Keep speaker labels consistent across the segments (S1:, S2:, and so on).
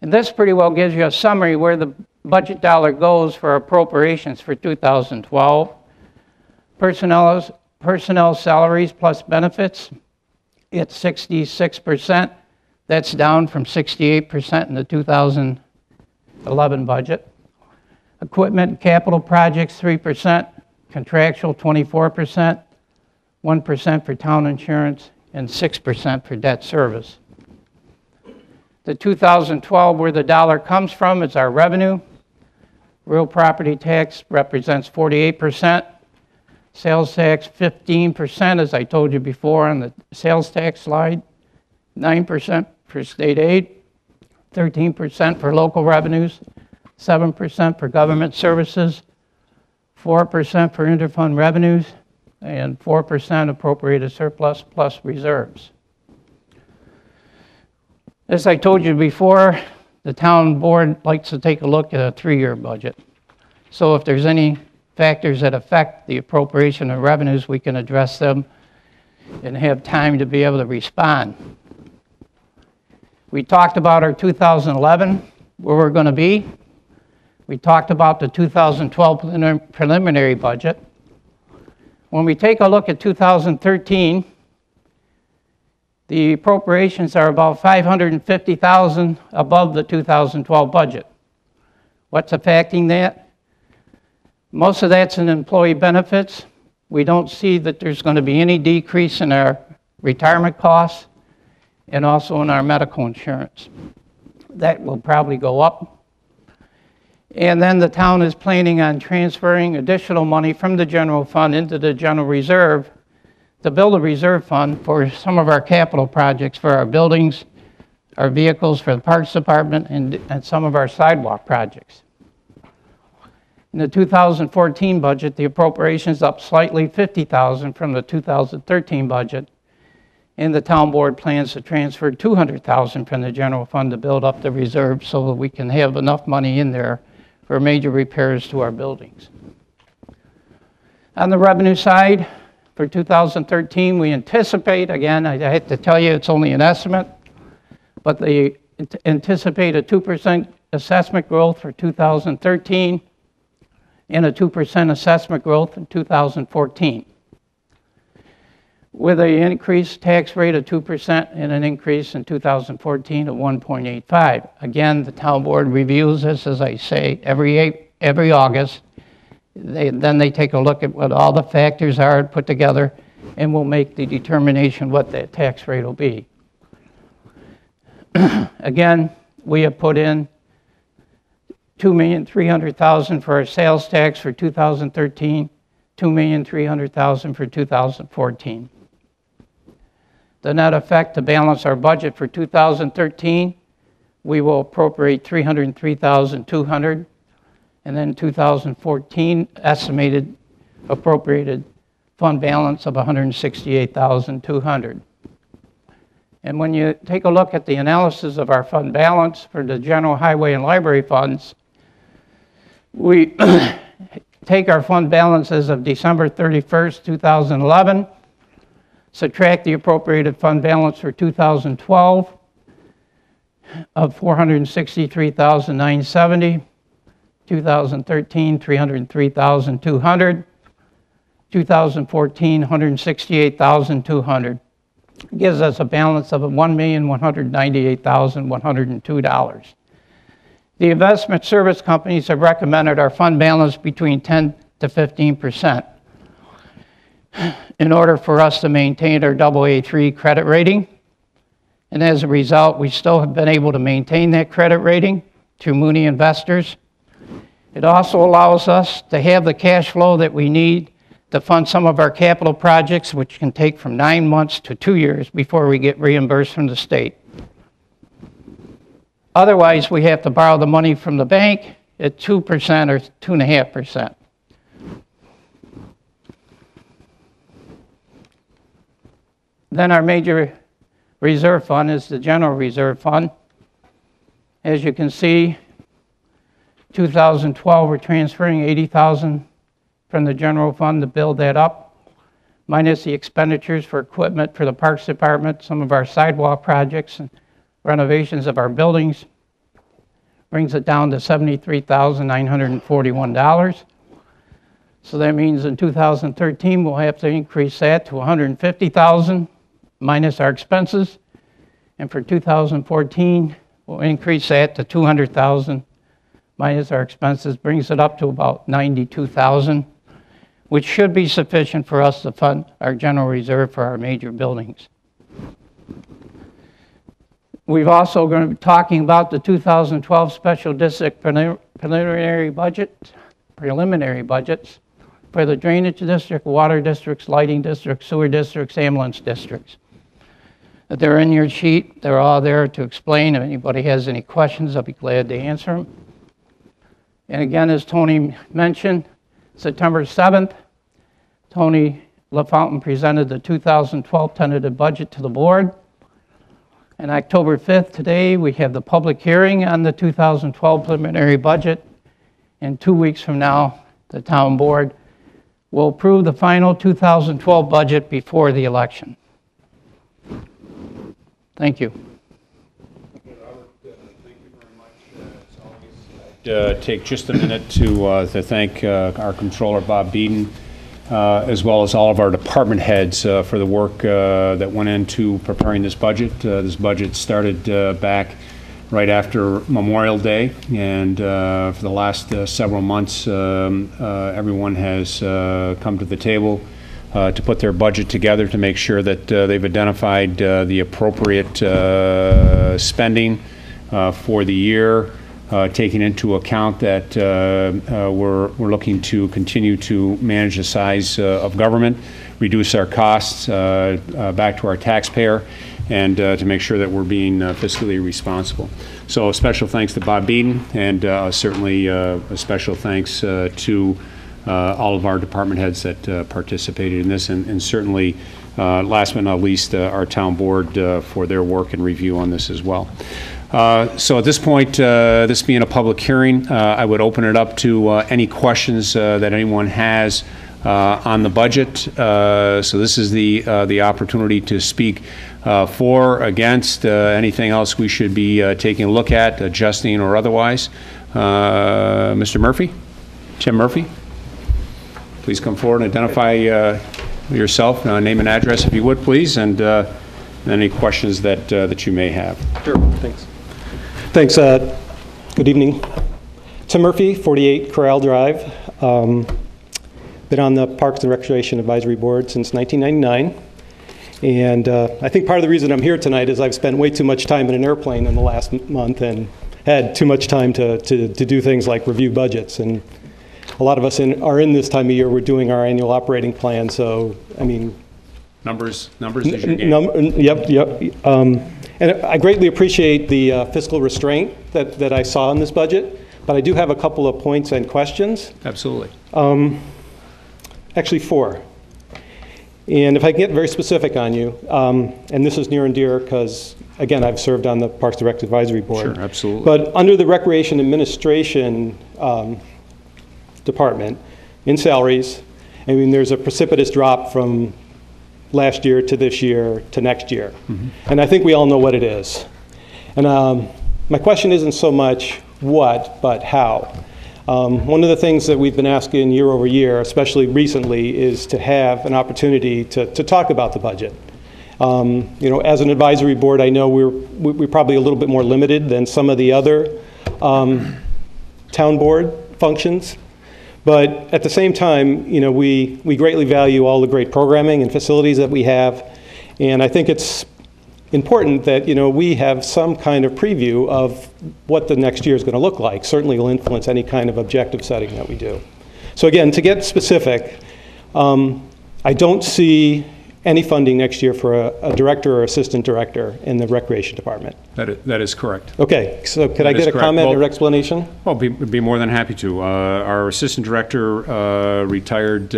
S1: And this pretty well gives you a summary where the budget dollar goes for appropriations for 2012. Personnel salaries plus benefits, it's 66%. That's down from 68% in the 2011 budget. Equipment and capital projects, 3%. Contractual, 24%. 1% for town insurance, and 6% for debt service. The 2012, where the dollar comes from, is our revenue. Real property tax represents 48%. Sales tax, 15%, as I told you before on the sales tax slide. 9% for state aid. 13% for local revenues. 7% for government services. 4% for interfund revenues. And 4% appropriated surplus plus reserves. As I told you before, the town board likes to take a look at a 3-year budget. So if there's any factors that affect the appropriation of revenues, we can address them and have time to be able to respond. We talked about our 2011, where we're going to be. We talked about the 2012 preliminary budget. When we take a look at 2013, the appropriations are about $550,000 above the 2012 budget. What's affecting that? Most of that's in employee benefits. We don't see that there's going to be any decrease in our retirement costs and also in our medical insurance. That will probably go up. And then the town is planning on transferring additional money from the general fund into the general reserve to build a reserve fund for some of our capital projects for our buildings, our vehicles for the Parks Department, and some of our sidewalk projects. In the 2014 budget, the appropriations up slightly, $50,000 from the 2013 budget, and the town board plans to transfer $200,000 from the general fund to build up the reserve so that we can have enough money in there for major repairs to our buildings. On the revenue side, for 2013, we anticipate, again, I have to tell you it's only an estimate, but they anticipate a 2% assessment growth for 2013 and a 2% assessment growth in 2014. With an increased tax rate of 2% and an increase in 2014 of 1.85. Again, the town board reviews this, as I say, every August. Then they take a look at what all the factors are put together, and we'll make the determination what that tax rate will be. Again, we have put in $2,300,000 for our sales tax for 2013, $2,300,000 for 2014. The net effect to balance our budget for 2013, we will appropriate $303,200, and then 2014 estimated appropriated fund balance of $168,200. And when you take a look at the analysis of our fund balance for the general highway and library funds, we take our fund balance as of December 31st, 2011, subtract the appropriated fund balance for 2012 of $463,970, 2013, $303,200, 2014, $168,200. Gives us a balance of $1,198,102. The investment service companies have recommended our fund balance between 10 to 15% in order for us to maintain our AA3 credit rating. And as a result, we still have been able to maintain that credit rating through Moody Investors. It also allows us to have the cash flow that we need to fund some of our capital projects, which can take from 9 months to 2 years before we get reimbursed from the state. Otherwise, we have to borrow the money from the bank at 2% or 2.5%. Then our major reserve fund is the general reserve fund. As you can see, 2012 we're transferring $80,000 from the general fund to build that up, minus the expenditures for equipment for the Parks Department, some of our sidewalk projects and renovations of our buildings. brings it down to $73,941. So that means in 2013, we'll have to increase that to $150,000 minus our expenses. And for 2014, we'll increase that to $200,000 minus our expenses, brings it up to about $92,000, which should be sufficient for us to fund our general reserve for our major buildings. We've also going to be talking about the 2012 Special District preliminary budgets for the drainage district, water districts, lighting districts, sewer districts, ambulance districts. They're in your sheet. They're all there to explain. If anybody has any questions, I'll be glad to answer them. And again, as Tony mentioned, September 7th, Tony LaFountain presented the 2012 tentative budget to the board. And October 5th, today, we have the public hearing on the 2012 preliminary budget. And 2 weeks from now, the town board will approve the final 2012 budget before the election. Thank you.
S2: Robert, thank you very much. As always, I'd take just a minute to thank our Comptroller, Bob Beedon, as well as all of our department heads for the work that went into preparing this budget. This budget started back right after Memorial Day, and for the last several months, everyone has come to the table to put their budget together to make sure that they've identified the appropriate spending for the year, taking into account that we're looking to continue to manage the size of government, reduce our costs back to our taxpayer, and to make sure that we're being fiscally responsible. So a special thanks to Bob Beedon, and certainly a special thanks to all of our department heads that participated in this, and certainly, last but not least, our town board for their work and review on this as well. So at this point, this being a public hearing, I would open it up to any questions that anyone has on the budget. So this is the opportunity to speak for, against, anything else we should be taking a look at, adjusting or otherwise. Mr. Murphy? Tim Murphy? Please come forward and identify yourself, name and address if you would, please, and any questions that you may have.
S3: Sure, thanks. Thanks. Good evening. Tim Murphy, 48 Corral Drive. Been on the Parks and Recreation Advisory Board since 1999. And I think part of the reason I'm here tonight is I've spent way too much time in an airplane in the last month and had too much time to do things like review budgets. And a lot of us are in this time of year, we're doing our annual operating plan. So, I mean,
S2: Numbers is your game.
S3: Yep. And I greatly appreciate the fiscal restraint that I saw in this budget, but I do have a couple of points and questions.
S2: Absolutely.
S3: Actually, 4. And if I can get very specific on you, and this is near and dear because, again, I've served on the Parks and Rec Advisory Board.
S2: Sure, absolutely.
S3: But under the Recreation Administration Department, in salaries, I mean, there's a precipitous drop from last year to this year to next year. Mm-hmm. And I think we all know what it is. And my question isn't so much what, but how. One of the things that we've been asking year over year, especially recently, is to have an opportunity to talk about the budget. You know, as an advisory board, I know we're probably a little bit more limited than some of the other town board functions. But at the same time, you know, we greatly value all the great programming and facilities that we have. And I think it's important that, you know, we have some kind of preview of what the next year is going to look like. Certainly will influence any kind of objective setting that we do. So again, to get specific, I don't see any funding next year for a director or assistant director in the recreation department.
S2: That is correct.
S3: Okay, so could I get a comment or explanation?
S2: Well, be more than happy to. Our assistant director retired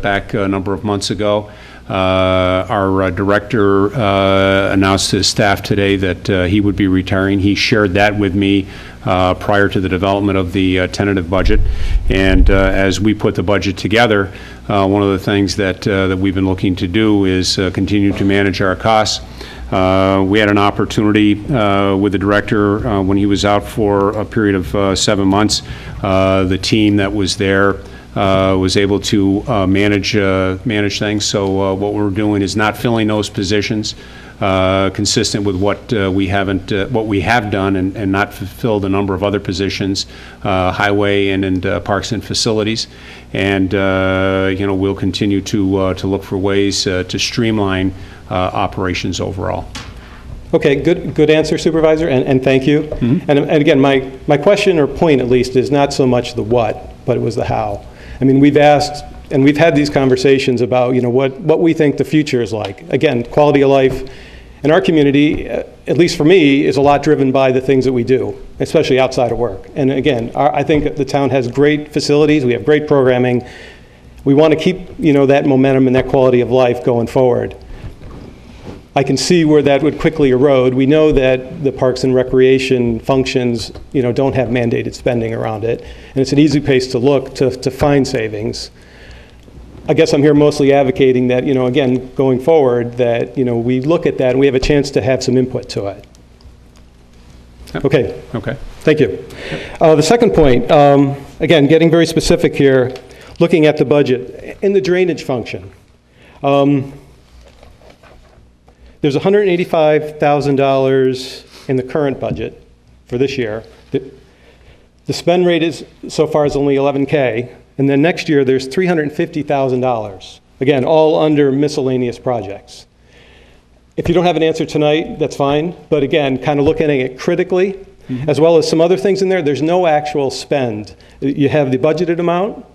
S2: back a number of months ago. Our director announced to his staff today that he would be retiring. He shared that with me prior to the development of the tentative budget. And as we put the budget together, one of the things that we've been looking to do is continue to manage our costs, We had an opportunity with the director when he was out for a period of 7 months. The team that was there was able to manage things. So what we're doing is not filling those positions, consistent with what we have done, and not fulfilled a number of other positions, highway and in parks and facilities. And we'll continue to look for ways to streamline operations overall.
S3: Okay, good answer, Supervisor, and thank you. Mm-hmm. And again, my question or point at least is not so much the what, but it was the how. I mean, we've asked and we've had these conversations about what we think the future is like. Again, quality of life in our community, at least for me, is a lot driven by the things that we do, especially outside of work. And again, I think the town has great facilities. We have great programming. We want to keep that momentum and that quality of life going forward. I can see where that would quickly erode. We know that the parks and recreation functions, don't have mandated spending around it, and it's an easy place to look to find savings. I guess I'm here mostly advocating that, again, going forward, that we look at that and we have a chance to have some input to it.
S2: Yep.
S3: Okay.
S2: Okay.
S3: Thank you. The second point, again, getting very specific here, looking at the budget in the drainage function. There's $185,000 in the current budget for this year. The spend rate so far is only $11K, and then next year there's $350,000. Again, all under miscellaneous projects. If you don't have an answer tonight, that's fine, but again, kind of looking at it critically, as well as some other things in there, there's no actual spend. You have the budgeted amount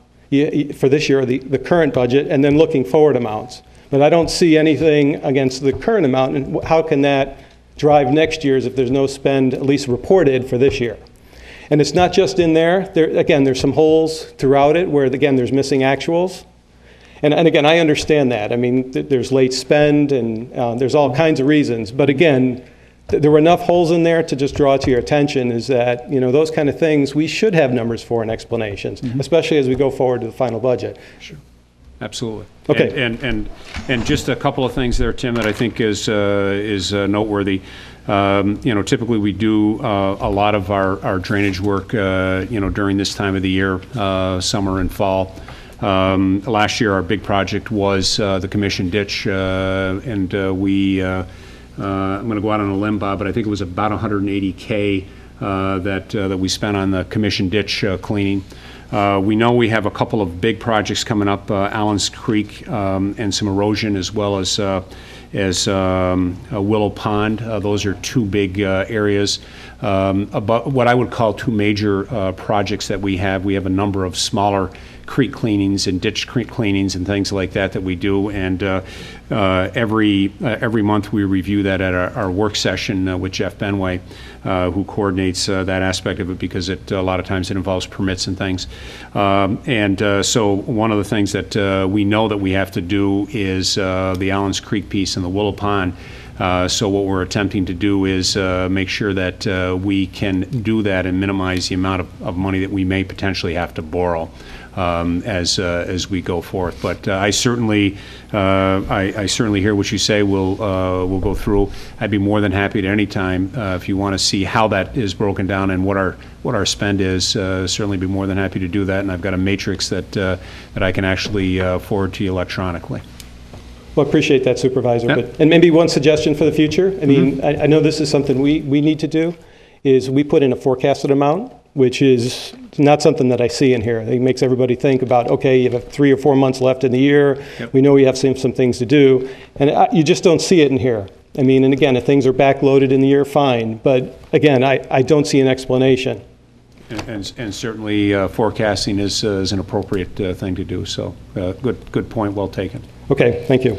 S3: for this year, the current budget, and then looking forward amounts. But I don't see anything against the current amount, and how can that drive next year's if there's no spend, at least reported, for this year? And it's not just in there. Again, there's some holes throughout it where, again, there's missing actuals. And again, I understand that. I mean, there's late spend, and there's all kinds of reasons. But again, there were enough holes in there to just draw to your attention is that, those kind of things we should have numbers for and explanations, especially as we go forward to the final budget.
S2: Sure. Absolutely.
S3: Okay.
S2: And just a couple of things there, Tim, that I think is noteworthy. Typically we do a lot of our drainage work, during this time of the year, summer and fall. Last year our big project was the Commission ditch, and I'm going to go out on a limb, Bob, but I think it was about $180K that we spent on the Commission ditch cleaning. We know we have a couple of big projects coming up, Allen's Creek and some erosion, as well as Willow Pond. Those are two big areas. About what I would call two major projects that we have. We have a number of smaller creek cleanings and ditch creek cleanings and things like that we do, and every month we review that at our work session with Jeff Benway, who coordinates that aspect of it, because a lot of times it involves permits and things. So one of the things that we know that we have to do is the Allen's Creek piece and the Willow Pond. So what we're attempting to do is make sure that we can do that and minimize the amount of money that we may potentially have to borrow as we go forth. But I certainly hear what you say. We'll go through. I'd be more than happy at any time if you want to see how that is broken down and what our spend is. Certainly be more than happy to do that. And I've got a matrix that I can actually forward to you electronically.
S3: Well, I appreciate that, Supervisor.
S2: Yep.
S3: And maybe one suggestion for the future. I mean, I know this is something we need to do, is we put in a forecasted amount, which is not something that I see in here. It makes everybody think about, okay, you have 3 or 4 months left in the year. Yep. We know we have some things to do. And you just don't see it in here. I mean, and again, if things are backloaded in the year, fine. But again, I don't see an explanation.
S2: And certainly forecasting is an appropriate thing to do. So good point, well taken.
S3: Okay, thank you.